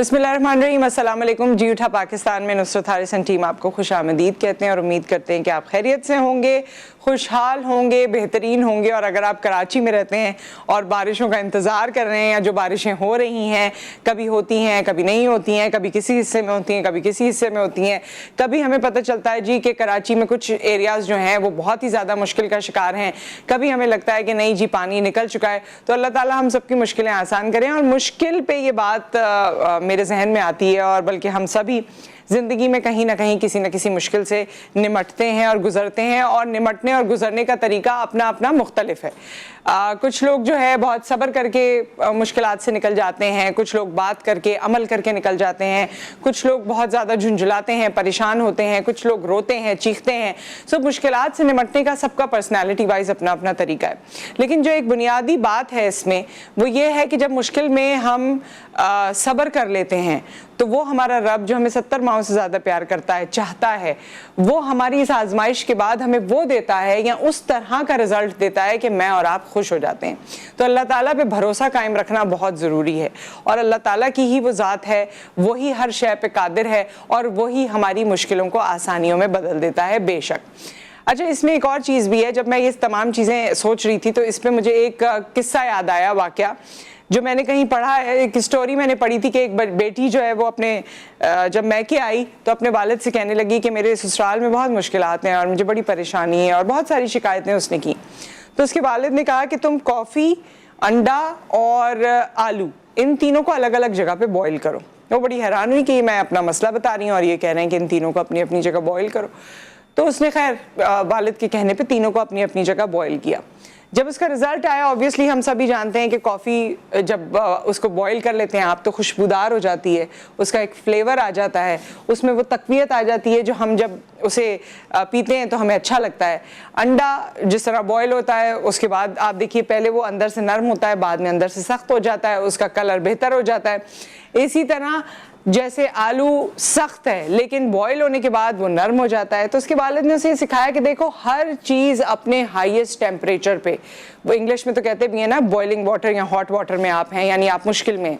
बिस्मिल्लाहिर्रहमानिर्रहीम, अस्सलाम वालेकुम। जी उठा पाकिस्तान में नुसरत हारिस टीम आपको खुश आमदीद कहते हैं और उम्मीद करते हैं कि आप खैरियत से होंगे, खुशहाल होंगे, बेहतरीन होंगे। और अगर आप कराची में रहते हैं और बारिशों का इंतज़ार कर रहे हैं, या जो बारिशें हो रही हैं, कभी होती हैं कभी नहीं होती हैं, कभी किसी हिस्से में होती हैं कभी किसी हिस्से में होती हैं, कभी हमें पता चलता है जी कि कराची में कुछ एरियाज़ जो हैं वो बहुत ही ज़्यादा मुश्किल का शिकार हैं, कभी हमें लगता है कि नहीं जी पानी निकल चुका है। तो अल्लाह ताला हम सबकी मुश्किलें आसान करें। और मुश्किल पे ये बात मेरे जहन में आती है, और बल्कि हम सभी ज़िंदगी में कहीं ना कहीं किसी न किसी मुश्किल से निमटते हैं और गुजरते हैं, और निमटने और गुजरने का तरीका अपना अपना मुख्तलिफ है। कुछ लोग जो है बहुत सब्र करके मुश्किलात से निकल जाते हैं, कुछ लोग बात करके अमल करके निकल जाते हैं, कुछ लोग बहुत ज़्यादा झुंझुलाते हैं, परेशान होते हैं, कुछ लोग रोते हैं, चीखते हैं। सो मुश्किलात से निमटने का सबका पर्सनैलिटी वाइज अपना अपना तरीका है। लेकिन जो एक बुनियादी बात है इसमें वो ये है कि जब मुश्किल में हम सब्र कर लेते हैं तो वो हमारा रब जो हमें 70 माओं से ज़्यादा प्यार करता है, चाहता है, वो हमारी इस आजमाइश के बाद हमें वो देता है या उस तरह का रिजल्ट देता है कि मैं और आप खुश हो जाते हैं। तो अल्लाह ताला पे भरोसा कायम रखना बहुत ज़रूरी है, और अल्लाह ताला की ही वो ज़ात है, वही हर शय पे कादिर है, और वही हमारी मुश्किलों को आसानियों में बदल देता है बेशक। अच्छा, इसमें एक और चीज़ भी है। जब मैं ये तमाम चीज़ें सोच रही थी तो इस पर मुझे एक किस्सा याद आया, वाक़या जो मैंने कहीं पढ़ा है। एक स्टोरी मैंने पढ़ी थी कि एक बेटी जो है वो अपने जब मैके आई तो अपने वालिद से कहने लगी कि मेरे ससुराल में बहुत मुश्किलात हैं और मुझे बड़ी परेशानी है, और बहुत सारी शिकायतें उसने की। तो उसके वालिद ने कहा कि तुम कॉफ़ी, अंडा और आलू, इन तीनों को अलग अलग जगह पे बॉईल करो। वो बड़ी हैरान हुई कि मैं अपना मसला बता रही हूँ और ये कह रहे हैं कि इन तीनों को अपनी अपनी जगह बॉईल करो। तो उसने खैर वालिद के कहने पे तीनों को अपनी अपनी जगह बॉईल किया। जब उसका रिजल्ट आया, ऑब्वियसली हम सभी जानते हैं कि कॉफ़ी जब उसको बॉईल कर लेते हैं आप तो खुशबूदार हो जाती है, उसका एक फ्लेवर आ जाता है, उसमें वो तक़वियत आ जाती है जो हम जब उसे पीते हैं तो हमें अच्छा लगता है। अंडा जिस तरह बॉईल होता है उसके बाद आप देखिए पहले वो अंदर से नरम होता है, बाद में अंदर से सख्त हो जाता है, उसका कलर बेहतर हो जाता है। इसी तरह जैसे आलू सख्त है लेकिन बॉईल होने के बाद वो नरम हो जाता है। तो उसके वालिद ने उसे सिखाया कि देखो हर चीज़ अपने हाईएस्ट टेम्परेचर पे, वो इंग्लिश में तो कहते भी हैं ना बॉइलिंग वाटर या हॉट वाटर में आप हैं, यानी आप मुश्किल में।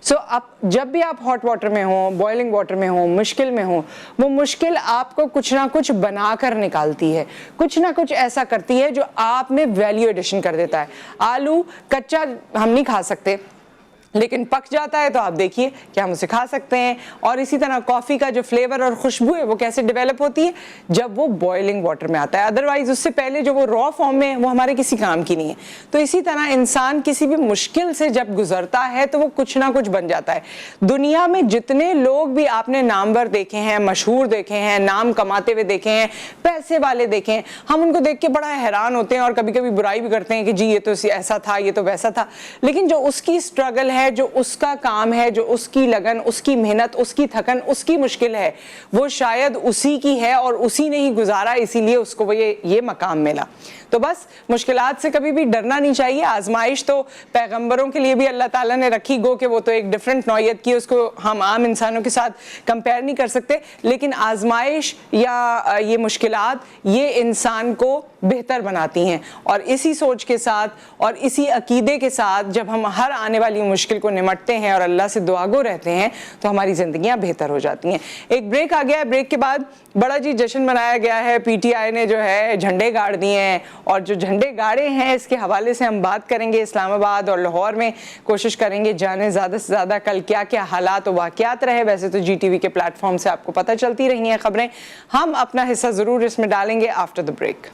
सो अब जब भी आप हॉट वाटर में हो, बॉइलिंग वाटर में हो, मुश्किल में हो, वो मुश्किल आपको कुछ ना कुछ बना कर निकालती है, कुछ ना कुछ ऐसा करती है जो आप में वैल्यू एडिशन कर देता है। आलू कच्चा हम नहीं खा सकते, लेकिन पक जाता है तो आप देखिए कि हम उसे खा सकते हैं। और इसी तरह कॉफ़ी का जो फ्लेवर और खुशबू है वो कैसे डेवलप होती है, जब वो बॉइलिंग वाटर में आता है। अदरवाइज उससे पहले जो वो रॉ फॉर्म में है वो हमारे किसी काम की नहीं है। तो इसी तरह इंसान किसी भी मुश्किल से जब गुजरता है तो वो कुछ ना कुछ बन जाता है। दुनिया में जितने लोग भी आपने नामवर देखे हैं, मशहूर देखे हैं, नाम कमाते हुए देखे हैं, पैसे वाले देखे हैं, हम उनको देख के बड़ा हैरान होते हैं और कभी कभी बुराई भी करते हैं कि जी ये तो ऐसा था, ये तो वैसा था। लेकिन जो उसकी स्ट्रगल है, जो उसका काम है, जो उसकी लगन, उसकी मेहनत, उसकी थकन, उसकी मुश्किल है, वो शायद उसी की है और उसी ने ही गुजारा, इसीलिए उसको वो ये मकाम मिला। तो बस मुश्किलात से कभी भी डरना नहीं चाहिए। आजमाइश तो पैगंबरों के लिए भी अल्लाह ताला ने रखी, गो कि वो तो एक डिफरेंट नौयत की, उसको हम आम इंसानों के साथ कंपेयर नहीं कर सकते। लेकिन आजमाइश या ये मुश्किलात ये इंसान को बेहतर बनाती हैं, और इसी सोच के साथ और इसी अकीदे के साथ जब हम हर आने वाली मुश्किल को निमटते हैं और अल्लाह से दुआगो रहते हैं तो हमारी ज़िंदगियां बेहतर हो जाती हैं। एक ब्रेक आ गया है, ब्रेक के बाद बड़ा जी जश्न मनाया गया है। PTI ने जो है झंडे गाड़ दिए हैं, और जो झंडे गाड़े हैं इसके हवाले से हम बात करेंगे। इस्लामाबाद और लाहौर में कोशिश करेंगे जाने ज़्यादा से ज़्यादा कल क्या क्या हालात और वाक़यात रहे। वैसे तो GTV के प्लेटफॉर्म से आपको पता चलती रही हैं खबरें, हम अपना हिस्सा ज़रूर इसमें डालेंगे आफ्टर द ब्रेक।